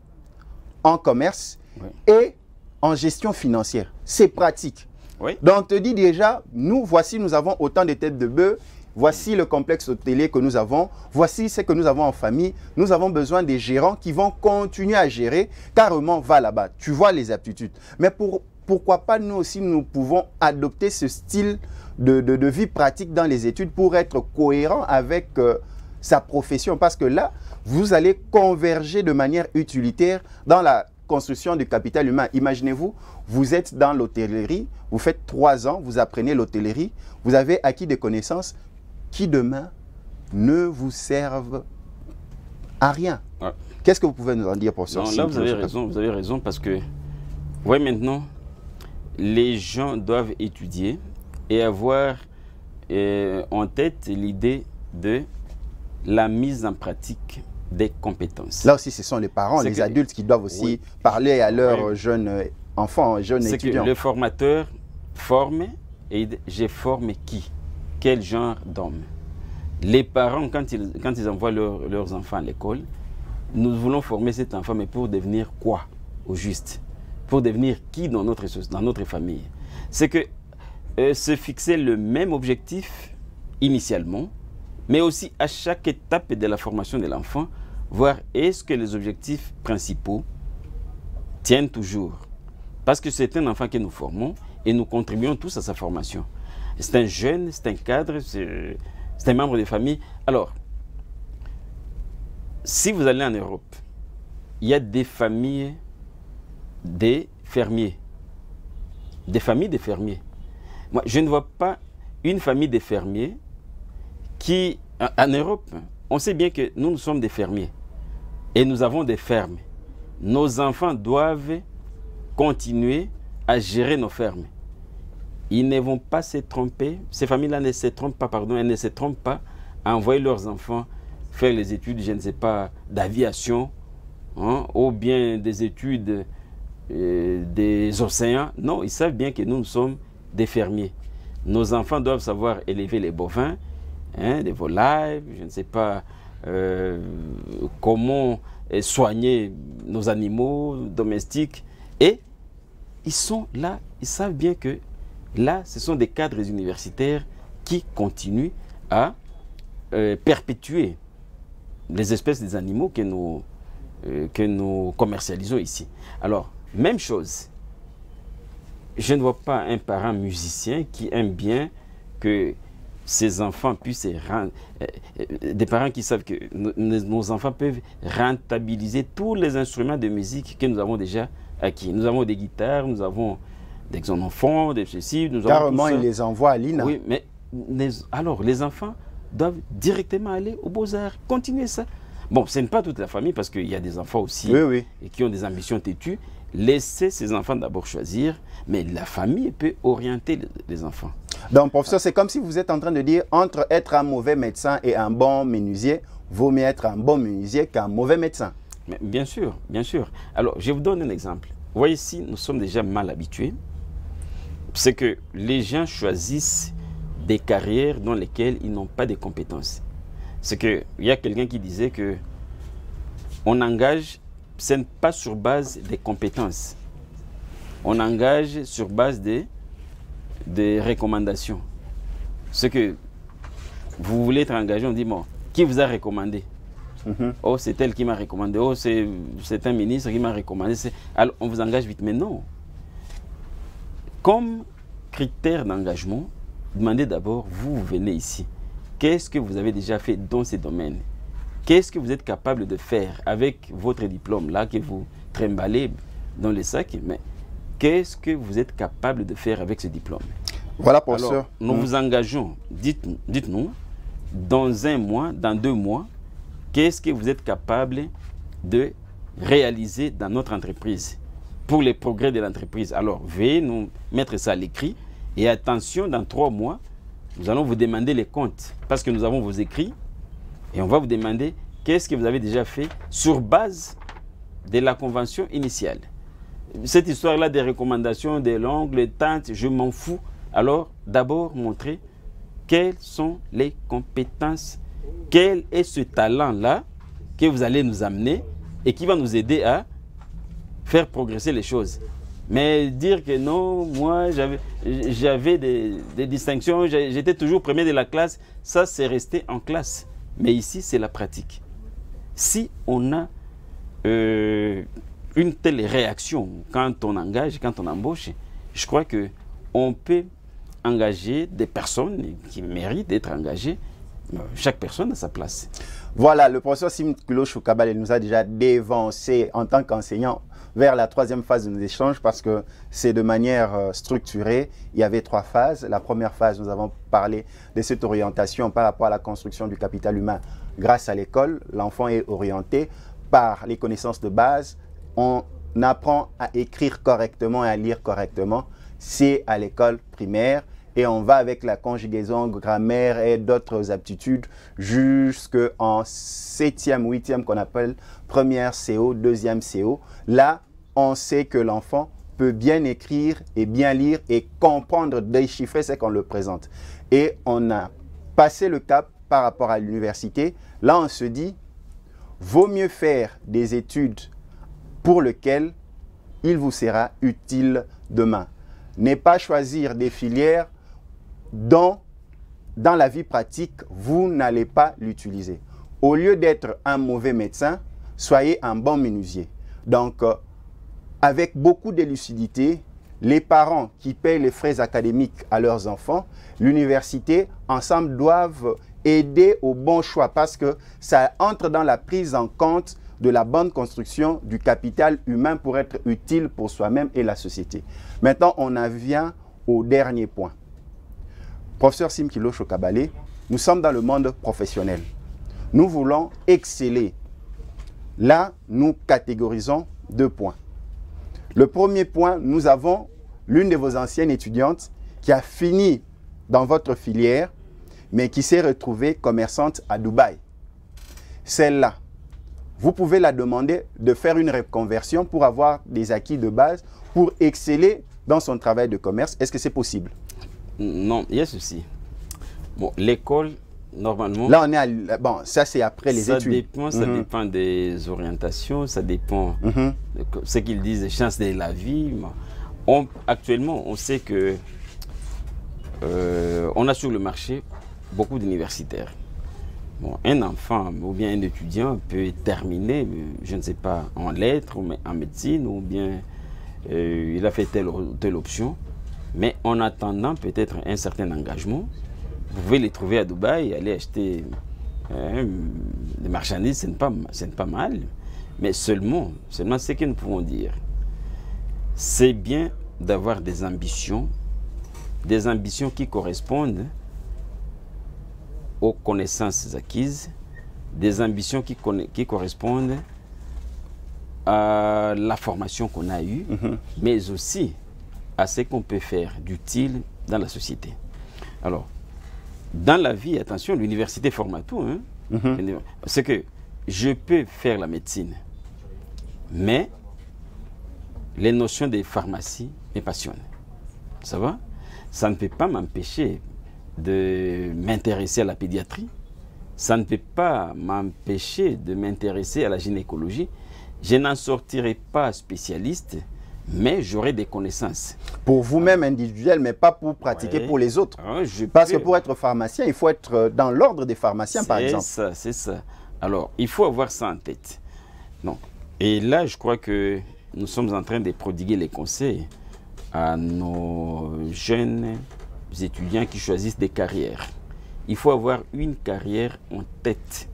en commerce et en gestion financière. C'est pratique. Oui. Donc, on te dit déjà, nous avons autant de têtes de bœuf, voici le complexe hôtelier que nous avons, voici ce que nous avons en famille, nous avons besoin des gérants qui vont continuer à gérer, carrément, va là-bas, tu vois les aptitudes. Mais pourquoi pas nous aussi, nous pouvons adopter ce style de vie pratique dans les études pour être cohérent avec sa profession, parce que là, vous allez converger de manière utilitaire dans la construction du capital humain. Imaginez-vous, vous êtes dans l'hôtellerie, vous faites 3 ans, vous apprenez l'hôtellerie, vous avez acquis des connaissances qui demain ne vous servent à rien. Ouais. Qu'est-ce que vous pouvez nous en dire pour ça? Là, vous avez raison parce que, ouais, maintenant, les gens doivent étudier et avoir en tête l'idée de la mise en pratique des compétences. Là aussi, ce sont les parents, les adultes qui doivent aussi parler à leurs jeunes enfants, jeunes étudiants. Que le formateur forme et je forme qui? Quel genre d'homme? Les parents, quand ils envoient leurs enfants à l'école, nous voulons former cet enfant, mais pour devenir quoi au juste? Pour devenir qui dans notre famille? C'est que se fixer le même objectif initialement, mais aussi à chaque étape de la formation de l'enfant, voir est-ce que les objectifs principaux tiennent toujours. Parce que c'est un enfant que nous formons et nous contribuons tous à sa formation. C'est un jeune, c'est un cadre, c'est un membre de famille. Alors, si vous allez en Europe, il y a des familles des fermiers. Des familles de fermiers. Moi, je ne vois pas une famille de fermiers qui, en Europe, on sait bien que nous sommes des fermiers et nous avons des fermes. Nos enfants doivent continuer à gérer nos fermes. Ils ne vont pas se tromper, ces familles-là ne se trompent pas, pardon, elles ne se trompent pas à envoyer leurs enfants faire les études, je ne sais pas, d'aviation, hein, ou bien des études des océans. Non, ils savent bien que nous sommes des fermiers. Nos enfants doivent savoir élever les bovins, hein, des volailles, je ne sais pas comment soigner nos animaux domestiques. Et ils sont là, ils savent bien que là, ce sont des cadres universitaires qui continuent à perpétuer les espèces des animaux que nous commercialisons ici. Alors, même chose. Je ne vois pas un parent musicien qui aime bien que ses enfants puissent des parents qui savent que nos enfants peuvent rentabiliser tous les instruments de musique que nous avons déjà acquis. Nous avons des guitares, nous avons des xylophones, des ceci, nous avons carrément, ils les envoient à l'INA. Oui, mais alors les enfants doivent directement aller aux Beaux-Arts, continuer ça. Bon, ce n'est pas toute la famille parce qu'il y a des enfants aussi et qui ont des ambitions têtues. Laissez ces enfants d'abord choisir, mais la famille peut orienter les enfants. Donc, professeur, c'est comme si vous êtes en train de dire, entre être un mauvais médecin et un bon menuisier, vaut mieux être un bon menuisier qu'un mauvais médecin. Mais bien sûr, bien sûr. Alors, je vous donne un exemple. Vous voyez ici, nous sommes déjà mal habitués. C'est que les gens choisissent des carrières dans lesquelles ils n'ont pas de compétences. C'est qu'il y a quelqu'un qui disait que on engage, ce n'est pas sur base des compétences. On engage sur base des recommandations. Ce que vous voulez être engagé, on dit, bon, qui vous a recommandé? Oh, c'est elle qui m'a recommandé. Oh, c'est un ministre qui m'a recommandé. Alors, on vous engage vite. Mais non. Comme critère d'engagement, demandez d'abord, vous venez ici. Qu'est-ce que vous avez déjà fait dans ces domaines? Qu'est-ce que vous êtes capable de faire avec votre diplôme là que vous trimballez dans les sacs? Mais qu'est-ce que vous êtes capable de faire avec ce diplôme? Voilà, professeur. Alors, nous vous engageons. Dites-nous, dans un mois, dans 2 mois, qu'est-ce que vous êtes capable de réaliser dans notre entreprise pour les progrès de l'entreprise? Alors, veuillez nous mettre ça à l'écrit. Et attention, dans 3 mois, nous allons vous demander les comptes parce que nous avons vos écrits et on va vous demander qu'est-ce que vous avez déjà fait sur base de la convention initiale. Cette histoire-là des recommandations, des langues, les tentes, je m'en fous. Alors, d'abord, montrez quelles sont les compétences, quel est ce talent-là que vous allez nous amener et qui va nous aider à faire progresser les choses. Mais dire que non, moi j'avais des distinctions, j'étais toujours premier de la classe, ça c'est resté en classe. Mais ici c'est la pratique. Si on a une telle réaction quand on engage, quand on embauche, je crois qu'on peut engager des personnes qui méritent d'être engagées, chaque personne à sa place. Voilà, le professeur Sim Kilo Choukabale nous a déjà dévancé en tant qu'enseignant vers la 3e phase de nos échanges parce que c'est de manière structurée. Il y avait 3 phases. La première phase, nous avons parlé de cette orientation par rapport à la construction du capital humain grâce à l'école. L'enfant est orienté par les connaissances de base. On apprend à écrire correctement et à lire correctement. C'est à l'école primaire. Et on va avec la conjugaison, grammaire et d'autres aptitudes jusqu'en 7e, 8e qu'on appelle première CO, 2e CO. Là, on sait que l'enfant peut bien écrire et bien lire et comprendre, déchiffrer ce qu'on le présente. Et on a passé le cap par rapport à l'université. Là, on se dit, vaut mieux faire des études pour lesquelles il vous sera utile demain. Ne pas choisir des filières dont, dans la vie pratique, vous n'allez pas l'utiliser. Au lieu d'être un mauvais médecin, soyez un bon menuisier. Donc, avec beaucoup de lucidité, les parents qui payent les frais académiques à leurs enfants, l'université, ensemble, doivent aider au bon choix parce que ça entre dans la prise en compte de la bonne construction du capital humain pour être utile pour soi-même et la société. Maintenant, on en vient au dernier point. Professeur Sim Kilo Choukabale, nous sommes dans le monde professionnel. Nous voulons exceller. Là, nous catégorisons 2 points. Le premier point, nous avons l'une de vos anciennes étudiantes qui a fini dans votre filière, mais qui s'est retrouvée commerçante à Dubaï. Celle-là, vous pouvez la demander de faire une reconversion pour avoir des acquis de base, pour exceller dans son travail de commerce. Est-ce que c'est possible? Non, il y a ceci. Bon, l'école, normalement... Là, on est à... Bon, ça, c'est après les études. Ça dépend des orientations, ça dépend de ce qu'ils disent, des chances de la vie. Actuellement, on sait que on a sur le marché beaucoup d'universitaires. Bon, un enfant ou bien un étudiant peut terminer, je ne sais pas, en lettres, ou en médecine, ou bien il a fait telle ou telle option. Mais en attendant peut-être un certain engagement, vous pouvez les trouver à Dubaï, aller acheter des marchandises, ce n'est pas mal. Mais seulement ce que nous pouvons dire, c'est bien d'avoir des ambitions qui correspondent aux connaissances acquises, des ambitions qui correspondent à la formation qu'on a eue, mais aussi à ce qu'on peut faire d'utile dans la société. Alors, dans la vie, attention, l'université forme à tout. C'est que je peux faire la médecine, mais les notions de pharmacie me passionnent. Ça va? Ça ne peut pas m'empêcher de m'intéresser à la pédiatrie. Ça ne peut pas m'empêcher de m'intéresser à la gynécologie. Je n'en sortirai pas spécialiste, mais j'aurai des connaissances. Pour vous-même individuel, mais pas pour pratiquer pour les autres. Parce que pour être pharmacien, il faut être dans l'ordre des pharmaciens, par exemple. C'est ça. Alors, il faut avoir ça en tête. Non. Et là, je crois que nous sommes en train de prodiguer les conseils à nos jeunes étudiants qui choisissent des carrières. Il faut avoir une carrière en tête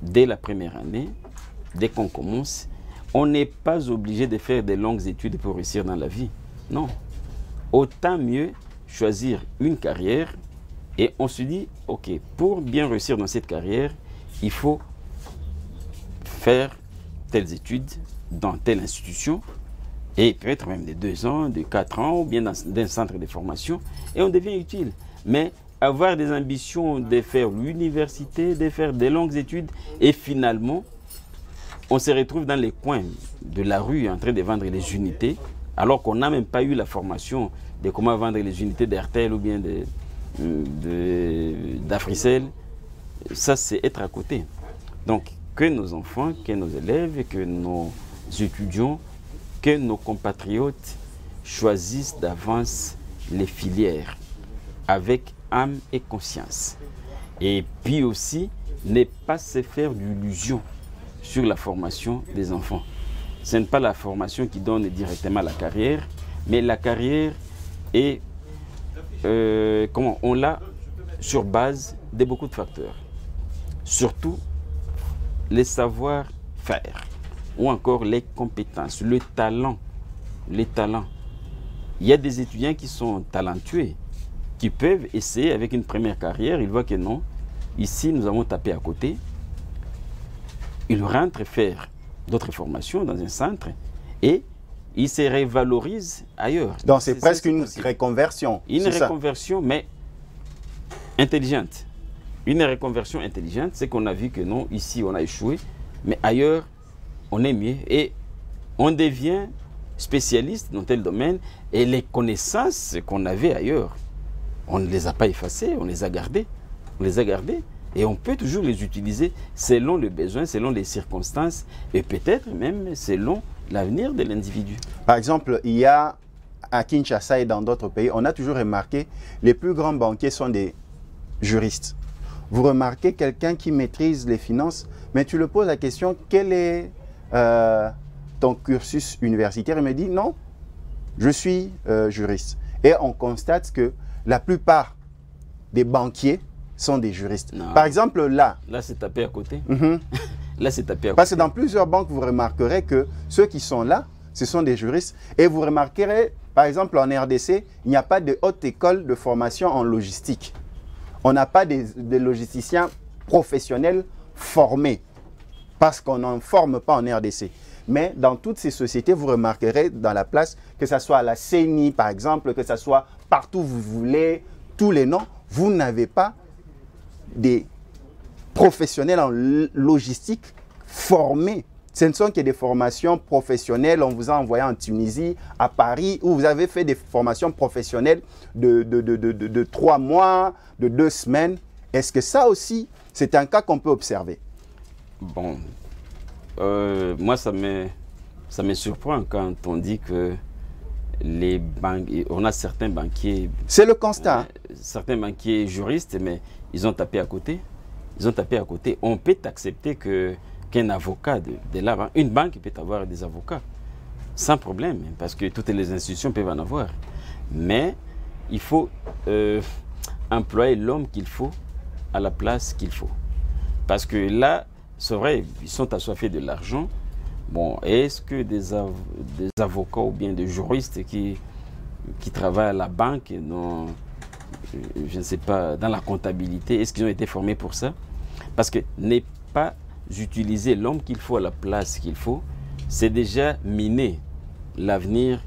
dès la première année, dès qu'on commence. On n'est pas obligé de faire des longues études pour réussir dans la vie. Non. Autant mieux choisir une carrière et on se dit, ok, pour bien réussir dans cette carrière, il faut faire telles études dans telle institution et peut-être même de 2 ans, de 4 ans ou bien dans un centre de formation et on devient utile. Mais avoir des ambitions de faire l'université, de faire des longues études et finalement, on se retrouve dans les coins de la rue en train de vendre les unités, alors qu'on n'a même pas eu la formation de comment vendre les unités d'Airtel ou bien d'Africel. Ça, c'est être à côté. Donc, que nos enfants, que nos élèves, que nos étudiants, que nos compatriotes choisissent d'avance les filières avec âme et conscience. Et puis aussi, ne pas se faire d'illusions sur la formation des enfants. Ce n'est pas la formation qui donne directement la carrière, mais la carrière est, on l'a sur base de beaucoup de facteurs. Surtout les savoir-faire ou encore les compétences, le talent. Les talents. Il y a des étudiants qui sont talentueux, qui peuvent essayer avec une première carrière, ils voient que non, ici nous avons tapé à côté. Ils rentrent faire d'autres formations dans un centre et ils se révalorisent ailleurs. Donc c'est presque une reconversion. Une reconversion, mais intelligente. Une reconversion intelligente, c'est qu'on a vu que non, ici on a échoué, mais ailleurs on est mieux. Et on devient spécialiste dans tel domaine et les connaissances qu'on avait ailleurs, on ne les a pas effacées, on les a gardées. On les a gardées. Et on peut toujours les utiliser selon le besoin, selon les circonstances et peut-être même selon l'avenir de l'individu. Par exemple, il y a à Kinshasa et dans d'autres pays, on a toujours remarqué les plus grands banquiers sont des juristes. Vous remarquez quelqu'un qui maîtrise les finances, mais tu le poses la question, quel est ton cursus universitaire? Il me dit non, je suis juriste. Et on constate que la plupart des banquiers sont des juristes. Non. Par exemple, là... Là, c'est tapé à côté. Là, c'est tapé à côté. Parce que dans plusieurs banques, vous remarquerez que ceux qui sont là, ce sont des juristes. Et vous remarquerez, par exemple, en RDC, il n'y a pas de haute école de formation en logistique. On n'a pas des logisticiens professionnels formés parce qu'on n'en forme pas en RDC. Mais dans toutes ces sociétés, vous remarquerez dans la place, que ce soit à la CENI par exemple, que ce soit partout où vous voulez, tous les noms, vous n'avez pas des professionnels en logistique formés. Ce ne sont que des formations professionnelles. On vous a envoyé en Tunisie, à Paris, où vous avez fait des formations professionnelles de 3 mois, de 2 semaines. Est-ce que ça aussi, c'est un cas qu'on peut observer? Bon, moi, ça me surprend quand on dit que les banquiers, on a certains banquiers... C'est le constat. Certains banquiers juristes, mais ils ont tapé à côté. Ils ont tapé à côté. On peut accepter qu'un avocat de la banque, une banque peut avoir des avocats, sans problème, parce que toutes les institutions peuvent en avoir. Mais il faut employer l'homme qu'il faut à la place qu'il faut. Parce que là, c'est vrai, ils sont assoiffés de l'argent. Bon, est-ce que des avocats ou bien des juristes qui travaillent à la banque, dans, je ne sais pas, dans la comptabilité, est-ce qu'ils ont été formés pour ça? Parce que n'est pas utiliser l'homme qu'il faut à la place qu'il faut, c'est déjà miner l'avenir,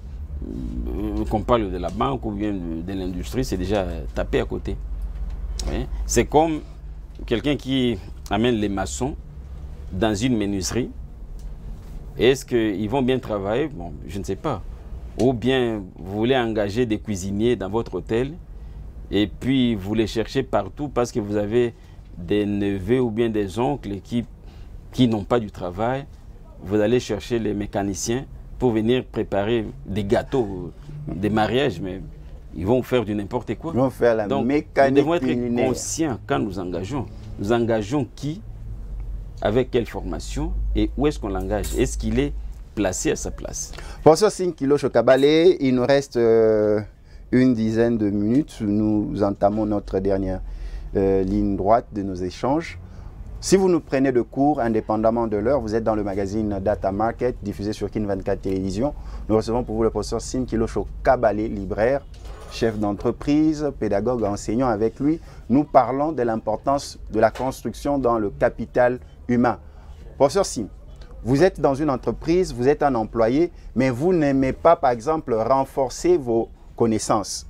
qu'on parle de la banque ou bien de l'industrie, c'est déjà tapé à côté. Oui. C'est comme quelqu'un qui amène les maçons dans une menuiserie. Est-ce qu'ils vont bien travailler? Bon, je ne sais pas. Ou bien vous voulez engager des cuisiniers dans votre hôtel et puis vous les cherchez partout parce que vous avez des neveux ou bien des oncles qui n'ont pas du travail. Vous allez chercher les mécaniciens pour venir préparer des gâteaux, des mariages, mais ils vont faire du n'importe quoi. Ils vont faire la mécanique. Nous devons être conscients quand nous engageons. Nous engageons qui, avec quelle formation et où est-ce qu'on l'engage? Est-ce qu'il est placé à sa place? Professeur Sinkilo Chokabale, il nous reste une dizaine de minutes. Nous entamons notre dernière ligne droite de nos échanges. Si vous nous prenez de court, indépendamment de l'heure, vous êtes dans le magazine Data Market, diffusé sur Kin 24 Télévision. Nous recevons pour vous le professeur Sinkilo Chokabale, libraire, chef d'entreprise, pédagogue, enseignant. Avec lui, nous parlons de l'importance de la construction dans le capital humain. Professeur Sim, vous êtes dans une entreprise, vous êtes un employé, mais vous n'aimez pas, par exemple, renforcer vos connaissances.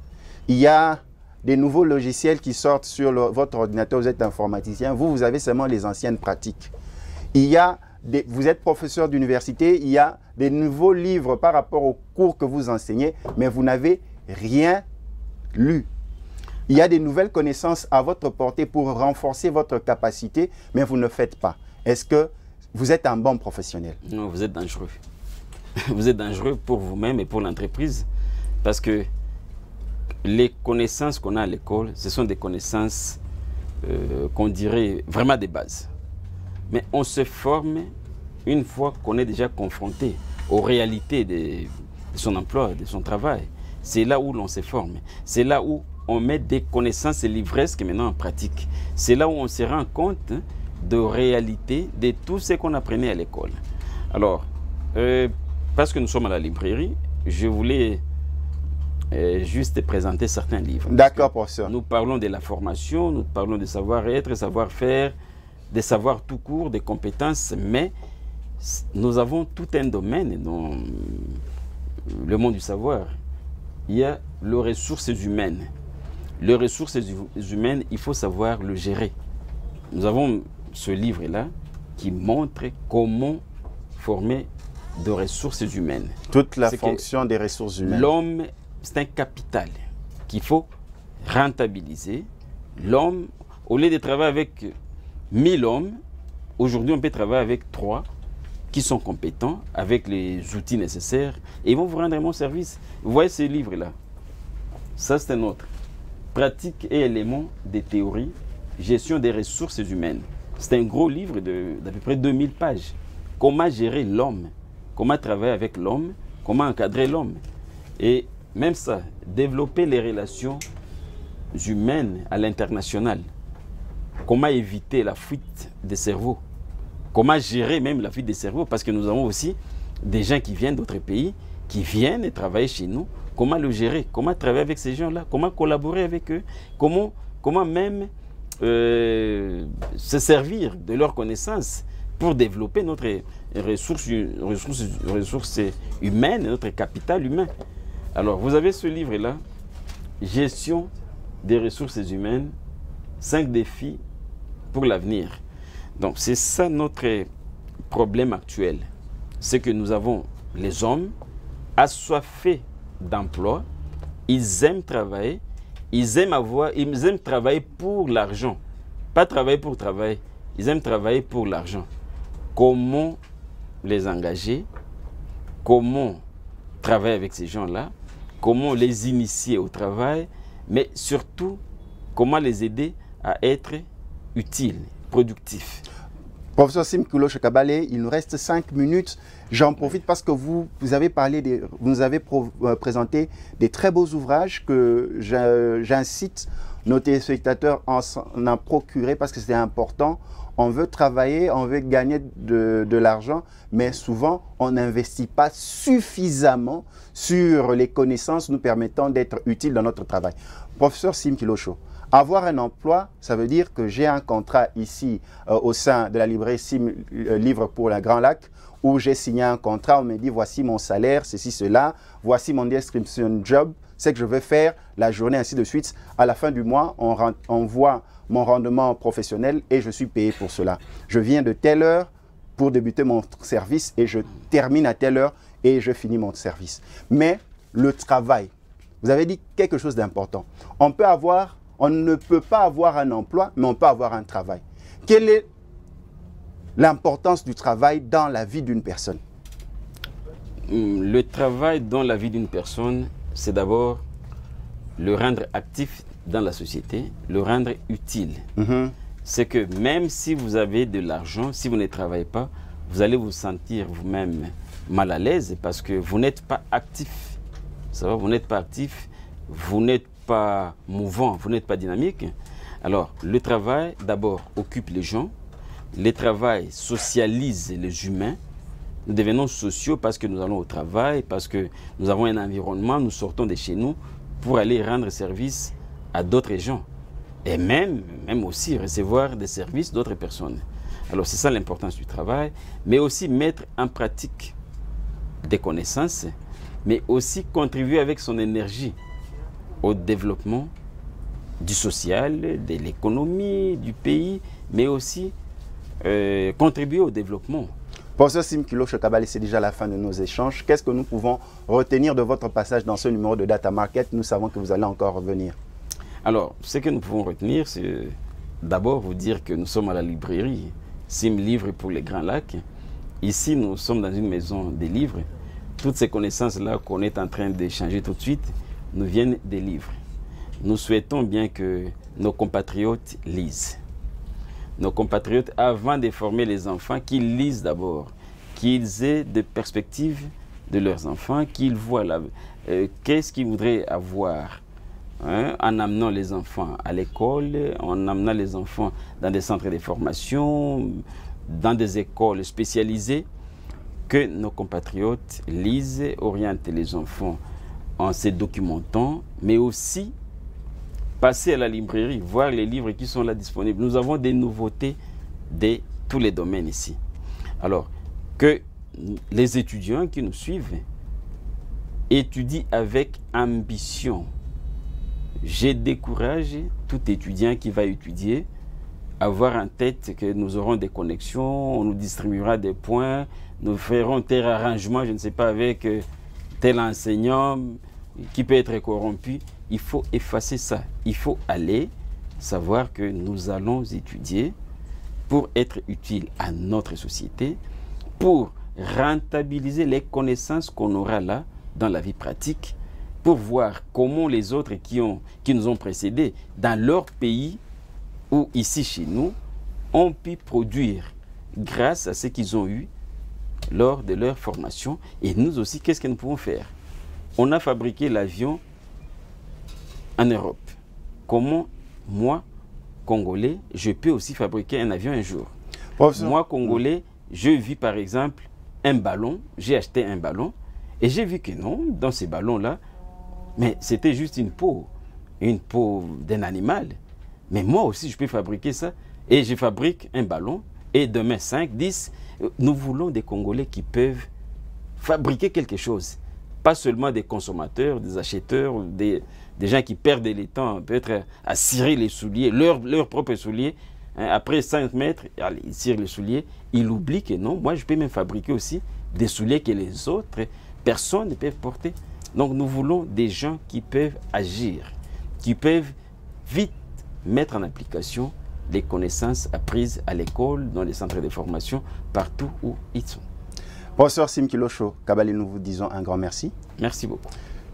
Il y a des nouveaux logiciels qui sortent sur votre ordinateur, vous êtes informaticien, vous avez seulement les anciennes pratiques. Vous êtes professeur d'université, il y a des nouveaux livres par rapport aux cours que vous enseignez, mais vous n'avez rien lu. Il y a des nouvelles connaissances à votre portée pour renforcer votre capacité, mais vous ne le faites pas. Est-ce que vous êtes un bon professionnel? Non, vous êtes dangereux. Vous êtes dangereux pour vous-même et pour l'entreprise, parce que les connaissances qu'on a à l'école, ce sont des connaissances qu'on dirait vraiment des bases. Mais on se forme une fois qu'on est déjà confronté aux réalités de son emploi, de son travail. C'est là où l'on se forme. C'est là où on met des connaissances livresques maintenant en pratique. C'est là où on se rend compte de réalité de tout ce qu'on apprenait à l'école. Alors, parce que nous sommes à la librairie, je voulais juste présenter certains livres. D'accord, professeur. Nous parlons de la formation, nous parlons de savoir-être, savoir-faire, des savoirs tout court, des compétences, mais nous avons tout un domaine dans le monde du savoir. Il y a les ressources humaines. Les ressources humaines, il faut savoir le gérer. Nous avons ce livre-là qui montre comment former de ressources humaines. Toute la fonction des ressources humaines. L'homme, c'est un capital qu'il faut rentabiliser. L'homme, au lieu de travailler avec 1000 hommes, aujourd'hui on peut travailler avec 3 qui sont compétents, avec les outils nécessaires, et ils vont vous rendre un bon service. Vous voyez ces livres-là. Ça, c'est un autre. Pratique et éléments des théories, gestion des ressources humaines. C'est un gros livre d'à peu près 2000 pages. Comment gérer l'homme, comment travailler avec l'homme, comment encadrer l'homme. Et même ça, développer les relations humaines à l'international. Comment éviter la fuite des cerveaux. Comment gérer même la fuite des cerveaux, parce que nous avons aussi des gens qui viennent d'autres pays, qui viennent travailler chez nous. Comment le gérer? Comment travailler avec ces gens-là? Comment collaborer avec eux? Comment comment même se servir de leurs connaissances pour développer notre ressources humaines, notre capital humain. Alors, vous avez ce livre-là, Gestion des ressources humaines, 5 défis pour l'avenir. Donc, c'est ça notre problème actuel. C'est que nous avons les hommes assoiffés d'emploi, ils aiment travailler, ils aiment travailler pour l'argent. Pas travailler pour travailler, ils aiment travailler pour l'argent. Comment les engager? Comment travailler avec ces gens-là? Comment les initier au travail? Mais surtout, comment les aider à être utiles, productifs. Professeur Sim Kilosho Kabale, il nous reste 5 minutes. J'en profite parce que vous nous avez présenté des très beaux ouvrages que j'incite nos téléspectateurs à en procurer parce que c'est important. On veut travailler, on veut gagner de l'argent, mais souvent, on n'investit pas suffisamment sur les connaissances nous permettant d'être utiles dans notre travail. Professeur Sim Kilosho, avoir un emploi, ça veut dire que j'ai un contrat ici au sein de la librairie Sim Livre pour le Grand Lac, où j'ai signé un contrat, on me dit voici mon salaire, ceci, cela, voici mon description job, c'est que je vais faire la journée, ainsi de suite. À la fin du mois, on voit mon rendement professionnel et je suis payé pour cela. Je viens de telle heure pour débuter mon service et je termine à telle heure et je finis mon service. Mais le travail, vous avez dit quelque chose d'important. On ne peut pas avoir un emploi, mais on peut avoir un travail. Quelle est l'importance du travail dans la vie d'une personne? Le travail dans la vie d'une personne, c'est d'abord le rendre actif dans la société, le rendre utile. C'est que même si vous avez de l'argent, si vous ne travaillez pas, vous allez vous sentir vous-même mal à l'aise parce que vous n'êtes pas actif. Ça va, vous n'êtes pas actif, vous n'êtes pas mouvant, vous n'êtes pas dynamique. Alors, le travail, d'abord, occupe les gens. Le travail socialise les humains. Nous devenons sociaux parce que nous allons au travail, parce que nous avons un environnement, nous sortons de chez nous pour aller rendre service à d'autres gens. Et même aussi recevoir des services d'autres personnes. Alors, c'est ça l'importance du travail, mais aussi mettre en pratique des connaissances, mais aussi contribuer avec son énergie au développement du social, de l'économie, du pays, mais aussi contribuer au développement. Professeur Sim Kilosho Kabale, c'est déjà la fin de nos échanges. Qu'est-ce que nous pouvons retenir de votre passage dans ce numéro de Data Market? Nous savons que vous allez encore revenir. Alors, ce que nous pouvons retenir, c'est d'abord vous dire que nous sommes à la librairie Sim Livre pour les Grands Lacs. Ici, nous sommes dans une maison des livres. Toutes ces connaissances-là qu'on est en train d'échanger tout de suite nous viennent des livres. Nous souhaitons bien que nos compatriotes lisent. Nos compatriotes, avant de former les enfants, qu'ils lisent d'abord, qu'ils aient des perspectives de leurs enfants, qu'ils voient qu'est-ce qu'ils voudraient avoir en amenant les enfants à l'école, en amenant les enfants dans des centres de formation, dans des écoles spécialisées, que nos compatriotes lisent, orientent les enfants en se documentant, mais aussi passer à la librairie, voir les livres qui sont là disponibles. Nous avons des nouveautés de tous les domaines ici. Alors, que les étudiants qui nous suivent étudient avec ambition. Je décourage tout étudiant qui va étudier, avoir en tête que nous aurons des connexions, on nous distribuera des points, nous ferons tel arrangement, je ne sais pas, avec tel enseignant qui peut être corrompu. Il faut effacer ça. Il faut aller savoir que nous allons étudier pour être utiles à notre société, pour rentabiliser les connaissances qu'on aura là dans la vie pratique, pour voir comment les autres qui nous ont précédés dans leur pays ou ici chez nous ont pu produire grâce à ce qu'ils ont eu lors de leur formation. Et nous aussi, qu'est-ce que nous pouvons faire? On a fabriqué l'avion en Europe. Comment, moi, Congolais, je peux aussi fabriquer un avion un jour? Moi, Congolais, je vis par exemple un ballon, j'ai acheté un ballon, et j'ai vu que non, dans ces ballons-là, mais c'était juste une peau d'un animal. Mais moi aussi, je peux fabriquer ça. Et je fabrique un ballon. Et demain, 5, 10, nous voulons des Congolais qui peuvent fabriquer quelque chose. Pas seulement des consommateurs, des acheteurs, des gens qui perdent le temps, peut-être à cirer les souliers, leurs propres souliers. Hein, après 5 mètres, allez, ils cirent les souliers. Ils oublient que non, moi je peux même fabriquer aussi des souliers que les autres personnes ne peuvent porter. Donc nous voulons des gens qui peuvent agir, qui peuvent vite mettre en application les connaissances apprises à l'école, dans les centres de formation, partout où ils sont. Professeur Sim Kilosho Kabale, nous vous disons un grand merci. Merci beaucoup.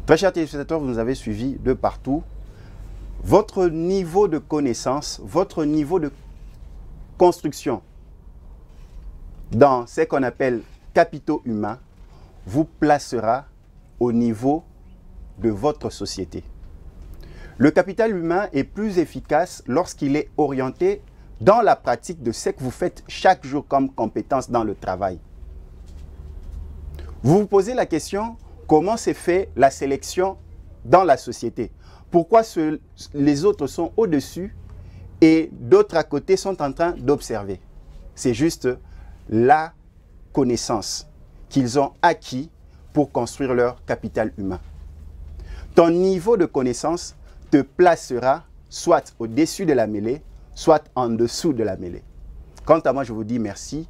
Très chers téléspectateurs, vous nous avez suivis de partout. Votre niveau de connaissance, votre niveau de construction dans ce qu'on appelle capitaux humains vous placera au niveau de votre société. Le capital humain est plus efficace lorsqu'il est orienté dans la pratique de ce que vous faites chaque jour comme compétence dans le travail. Vous vous posez la question, comment s'est fait la sélection dans la société? Pourquoi les autres sont au-dessus et d'autres à côté sont en train d'observer? C'est juste la connaissance qu'ils ont acquis pour construire leur capital humain. Ton niveau de connaissance te placera soit au-dessus de la mêlée, soit en dessous de la mêlée. Quant à moi, je vous dis merci.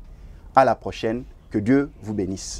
À la prochaine. Que Dieu vous bénisse.